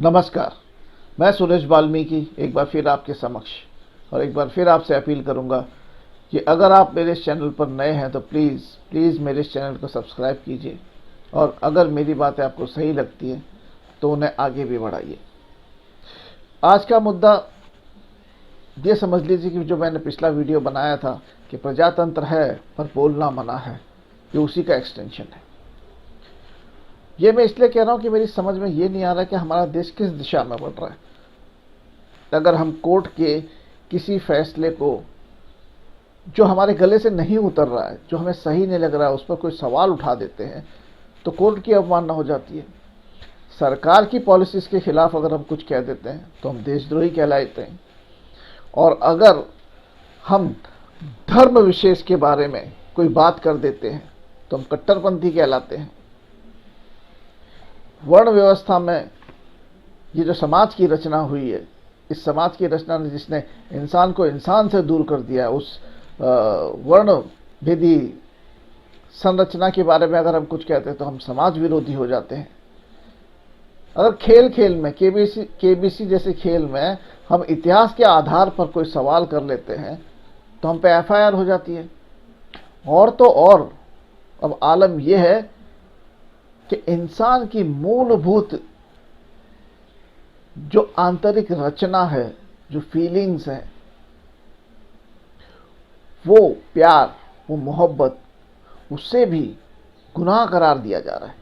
नमस्कार, मैं सुरेश वाल्मीकि एक बार फिर आपके समक्ष और एक बार फिर आपसे अपील करूंगा कि अगर आप मेरे इस चैनल पर नए हैं तो प्लीज़ मेरे इस चैनल को सब्सक्राइब कीजिए और अगर मेरी बातें आपको सही लगती हैं तो उन्हें आगे भी बढ़ाइए। आज का मुद्दा ये समझ लीजिए कि जो मैंने पिछला वीडियो बनाया था कि प्रजातंत्र है पर बोलना मना है, ये उसी का एक्सटेंशन है। ये मैं इसलिए कह रहा हूं कि मेरी समझ में ये नहीं आ रहा कि हमारा देश किस दिशा में बढ़ रहा है। अगर हम कोर्ट के किसी फैसले को जो हमारे गले से नहीं उतर रहा है, जो हमें सही नहीं लग रहा है, उस पर कोई सवाल उठा देते हैं तो कोर्ट की अवमानना हो जाती है। सरकार की पॉलिसीज के खिलाफ अगर हम कुछ कह देते हैं तो हम देशद्रोही कहलाते हैं, और अगर हम धर्म विशेष के बारे में कोई बात कर देते हैं तो हम कट्टरपंथी कहलाते हैं। वर्ण व्यवस्था में ये जो समाज की रचना हुई है, इस समाज की रचना ने जिसने इंसान को इंसान से दूर कर दिया है, उस वर्ण भेदी संरचना के बारे में अगर हम कुछ कहते हैं तो हम समाज विरोधी हो जाते हैं। अगर खेल में केबीसी जैसे खेल में हम इतिहास के आधार पर कोई सवाल कर लेते हैं तो हम पे एफआईआर हो जाती है। और तो और अब आलम यह है कि इंसान की मूलभूत जो आंतरिक रचना है, जो फीलिंग्स हैं, वो प्यार, वो मोहब्बत, उससे भी गुनाह करार दिया जा रहा है।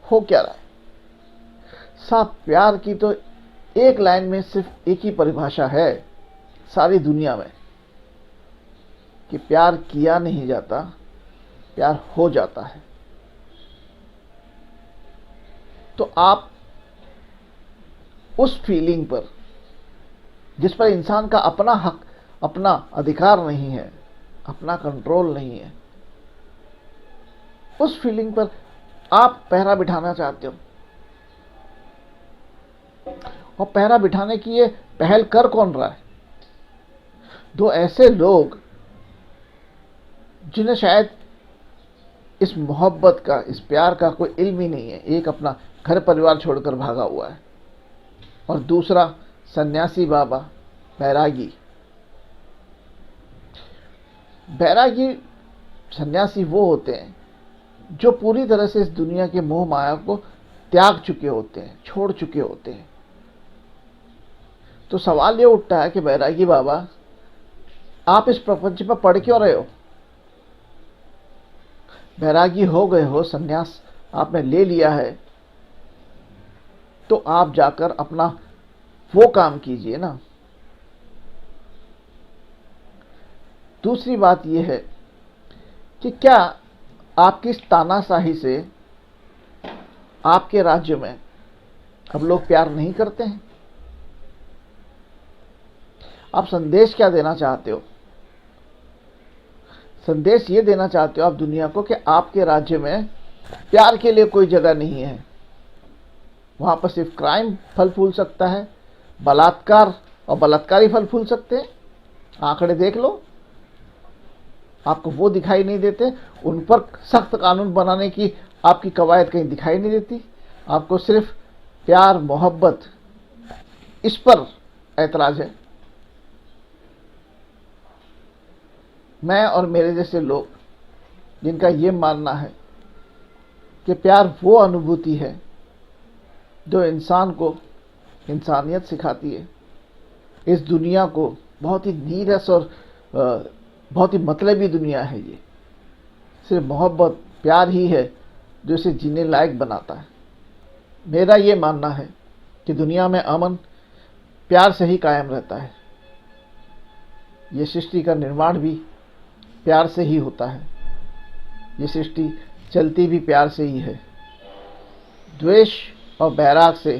हो क्या रहा है साहब? प्यार की तो एक लाइन में सिर्फ एक ही परिभाषा है सारी दुनिया में कि प्यार किया नहीं जाता, प्यार हो जाता है। तो आप उस फीलिंग पर जिस पर इंसान का अपना हक, अपना अधिकार नहीं है, अपना कंट्रोल नहीं है, उस फीलिंग पर आप पहरा बिठाना चाहते हो। और पहरा बिठाने की ये पहल कर कौन रहा है? दो ऐसे लोग जिन्हें शायद इस मोहब्बत का, इस प्यार का कोई इल्म ही नहीं है। एक अपना घर परिवार छोड़कर भागा हुआ है और दूसरा सन्यासी बाबा, बैरागी। बैरागी सन्यासी वो होते हैं जो पूरी तरह से इस दुनिया के मोह माया को त्याग चुके होते हैं, छोड़ चुके होते हैं। तो सवाल ये उठता है कि बैरागी बाबा, आप इस प्रपंच पर पड़ क्यों रहे हो? बैरागी हो गए हो, सन्यास आपने ले लिया है, तो आप जाकर अपना वो काम कीजिए ना। दूसरी बात यह है कि क्या आपकी इस तानाशाही से आपके राज्य में अब लोग प्यार नहीं करते हैं? आप संदेश क्या देना चाहते हो? संदेश ये देना चाहते हो आप दुनिया को कि आपके राज्य में प्यार के लिए कोई जगह नहीं है। वहां पर सिर्फ क्राइम फल फूल सकता है, बलात्कार और बलात्कारी फल फूल सकते हैं। आंकड़े देख लो, आपको वो दिखाई नहीं देते। उन पर सख्त कानून बनाने की आपकी कवायद कहीं दिखाई नहीं देती। आपको सिर्फ प्यार, मोहब्बत, इस पर ऐतराज है। मैं और मेरे जैसे लोग जिनका ये मानना है कि प्यार वो अनुभूति है जो इंसान को इंसानियत सिखाती है। इस दुनिया को बहुत ही नीरस और बहुत ही मतलबी दुनिया है ये। सिर्फ मोहब्बत, प्यार ही है जो इसे जीने लायक बनाता है। मेरा ये मानना है कि दुनिया में अमन प्यार से ही कायम रहता है। ये सृष्टि का निर्माण भी प्यार से ही होता है। ये सृष्टि चलती भी प्यार से ही है। द्वेष और बैराग से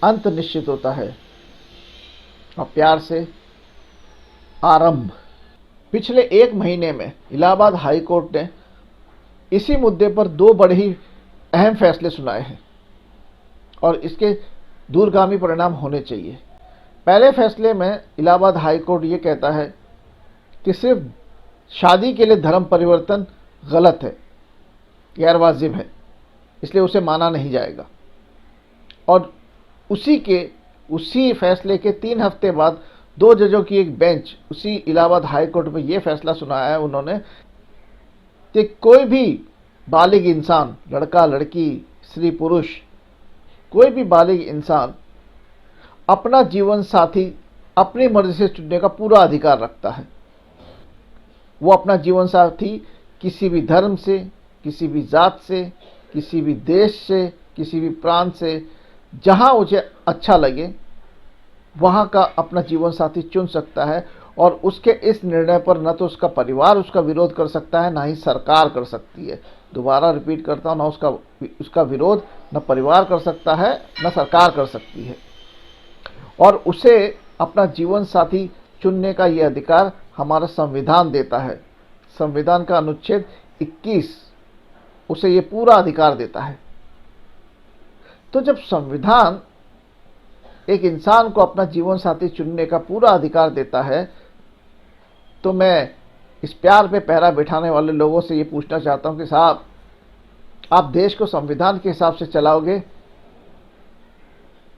अंत निश्चित होता है और प्यार से आरंभ। पिछले एक महीने में इलाहाबाद हाई कोर्ट ने इसी मुद्दे पर दो बड़े ही अहम फैसले सुनाए हैं और इसके दूरगामी परिणाम होने चाहिए। पहले फैसले में इलाहाबाद हाई कोर्ट ये कहता है कि सिर्फ शादी के लिए धर्म परिवर्तन गलत है, गैर वाजिब है। इसलिए उसे माना नहीं जाएगा। और उसी फैसले के 3 हफ्ते बाद 2 जजों की एक बेंच उसी इलाहाबाद हाई कोर्ट में यह फैसला सुनाया है उन्होंने कि कोई भी बालिग इंसान, लड़का लड़की, स्त्री पुरुष, कोई भी बालिग इंसान अपना जीवन साथी अपनी मर्जी से चुनने का पूरा अधिकार रखता है। वो अपना जीवन साथी किसी भी धर्म से, किसी भी जात से, किसी भी देश से, किसी भी प्रांत से, जहां उसे अच्छा लगे वहां का अपना जीवन साथी चुन सकता है। और उसके इस निर्णय पर न तो उसका परिवार उसका विरोध कर सकता है, ना ही सरकार कर सकती है। दोबारा रिपीट करता हूं, ना उसका विरोध न परिवार कर सकता है, न सरकार कर सकती है। और उसे अपना जीवन साथी चुनने का यह अधिकार हमारा संविधान देता है। संविधान का अनुच्छेद 21 उसे ये पूरा अधिकार देता है। तो जब संविधान एक इंसान को अपना जीवन साथी चुनने का पूरा अधिकार देता है, तो मैं इस प्यार पे पहरा बिठाने वाले लोगों से ये पूछना चाहता हूं कि साहब, आप देश को संविधान के हिसाब से चलाओगे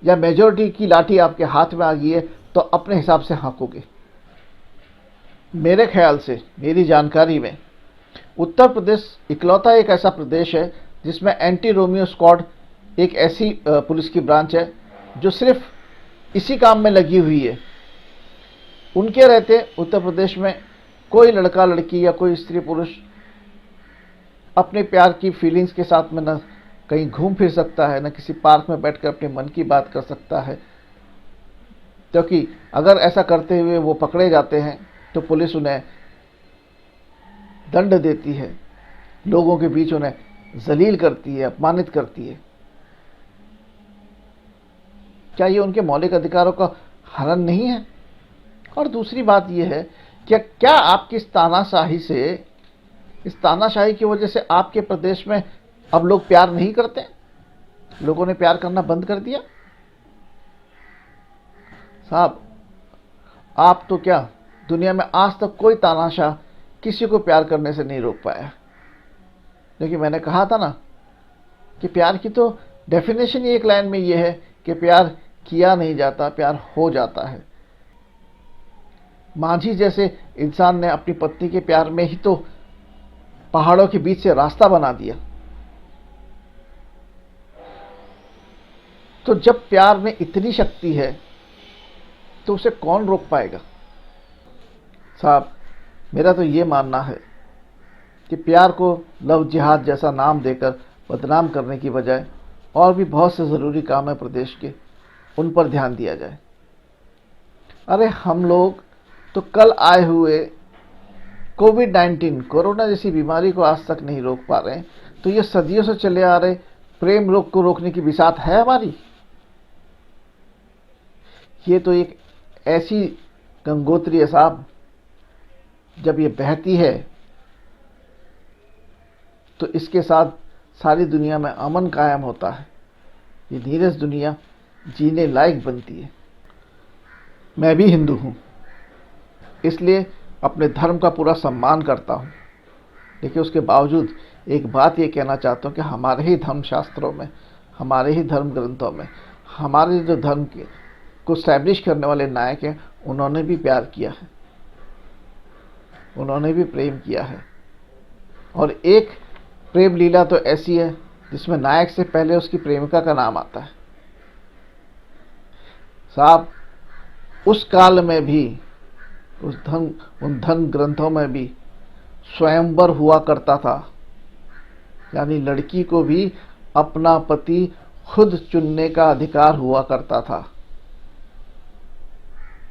या मेजॉरिटी की लाठी आपके हाथ में आ गई है तो अपने हिसाब से हाँकोगे? मेरे ख्याल से, मेरी जानकारी में, उत्तर प्रदेश इकलौता एक ऐसा प्रदेश है जिसमें एंटी रोमियो स्क्वाड एक ऐसी पुलिस की ब्रांच है जो सिर्फ इसी काम में लगी हुई है। उनके रहते उत्तर प्रदेश में कोई लड़का लड़की या कोई स्त्री पुरुष अपने प्यार की फीलिंग्स के साथ में न कहीं घूम फिर सकता है, न किसी पार्क में बैठकर अपने मन की बात कर सकता है। क्योंकि अगर ऐसा करते हुए वो पकड़े जाते हैं तो पुलिस उन्हें दंड देती है, लोगों के बीच उन्हें जलील करती है, अपमानित करती है। क्या ये उनके मौलिक अधिकारों का हनन नहीं है? और दूसरी बात यह है कि क्या आपकी इस तानाशाही की वजह से आपके प्रदेश में अब लोग प्यार नहीं करते? लोगों ने प्यार करना बंद कर दिया? साहब, आप तो क्या, दुनिया में आज तक कोई तानाशाह किसी को प्यार करने से नहीं रोक पाया। क्योंकि मैंने कहा था ना कि प्यार की तो डेफिनेशन ही एक लाइन में ये है कि प्यार किया नहीं जाता, प्यार हो जाता है। माझी जैसे इंसान ने अपनी पत्नी के प्यार में ही तो पहाड़ों के बीच से रास्ता बना दिया। तो जब प्यार में इतनी शक्ति है तो उसे कौन रोक पाएगा? साहब, मेरा तो ये मानना है कि प्यार को लव जिहाद जैसा नाम देकर बदनाम करने की बजाय और भी बहुत से ज़रूरी काम है प्रदेश के, उन पर ध्यान दिया जाए। अरे हम लोग तो कल आए हुए कोविड-19 कोरोना जैसी बीमारी को आज तक नहीं रोक पा रहे हैं, तो ये सदियों से चले आ रहे प्रेम रोग को रोकने की बिसात है हमारी? ये तो एक ऐसी गंगोत्री है साहब, जब ये बहती है तो इसके साथ सारी दुनिया में अमन कायम होता है। ये नीरस दुनिया जीने लायक बनती है। मैं भी हिंदू हूँ, इसलिए अपने धर्म का पूरा सम्मान करता हूँ, लेकिन उसके बावजूद एक बात ये कहना चाहता हूँ कि हमारे ही धर्मशास्त्रों में, हमारे ही धर्म ग्रंथों में, हमारे जो धर्म को स्टैब्लिश करने वाले नायक हैं, उन्होंने भी प्यार किया है, उन्होंने भी प्रेम किया है। और एक प्रेम लीला तो ऐसी है जिसमें नायक से पहले उसकी प्रेमिका का नाम आता है। साहब, उस काल में भी, उन धर्म ग्रंथों में भी स्वयंवर हुआ करता था, यानी लड़की को भी अपना पति खुद चुनने का अधिकार हुआ करता था।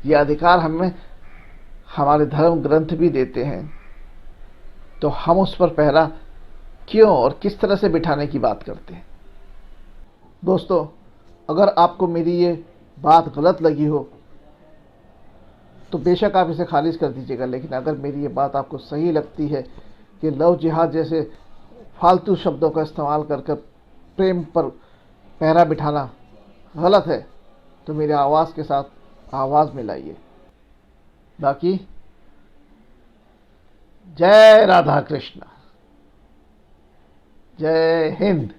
यह अधिकार हमें हमारे धर्म ग्रंथ भी देते हैं, तो हम उस पर पहरा क्यों और किस तरह से बिठाने की बात करते हैं? दोस्तों, अगर आपको मेरी ये बात गलत लगी हो तो बेशक आप इसे खारिज कर दीजिएगा, लेकिन अगर मेरी ये बात आपको सही लगती है कि लव जिहाद जैसे फालतू शब्दों का इस्तेमाल कर प्रेम पर पहरा बिठाना गलत है, तो मेरे आवाज़ के साथ आवाज़ मिलाइए। बाकी जय राधा कृष्ण, जय हिंद।